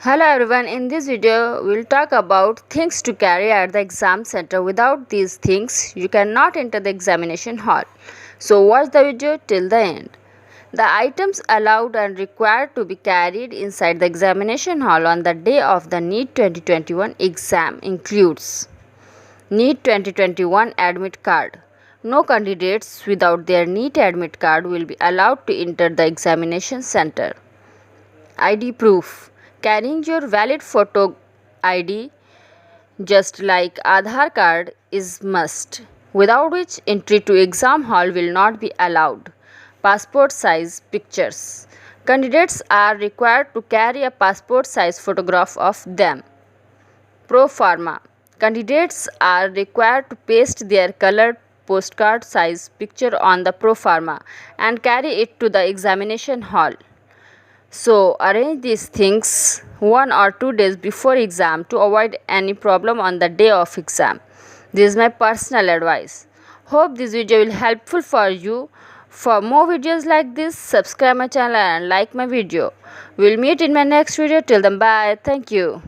Hello everyone, in this video we'll talk about things to carry at the exam center. Without these things, you cannot enter the examination hall. So watch the video till the end. The items allowed and required to be carried inside the examination hall on the day of the Neet 2021 exam includes Neet 2021 admit card. No candidates without their Neet admit card will be allowed to enter the examination center. ID proof. Carrying your valid photo ID just like Aadhaar card is must, without which entry to exam hall will not be allowed. Passport size pictures. Candidates are required to carry a passport size photograph of them. Pharma. Candidates are required to paste their colored postcard size picture on the Pharma and carry it to the examination hall. So arrange these things 1 or 2 days before exam to avoid any problem on the day of exam. This is my personal advice. Hope this video will helpful for you. For more videos like this, subscribe my channel and like my video. We'll meet in my next video. Till then, bye. Thank you.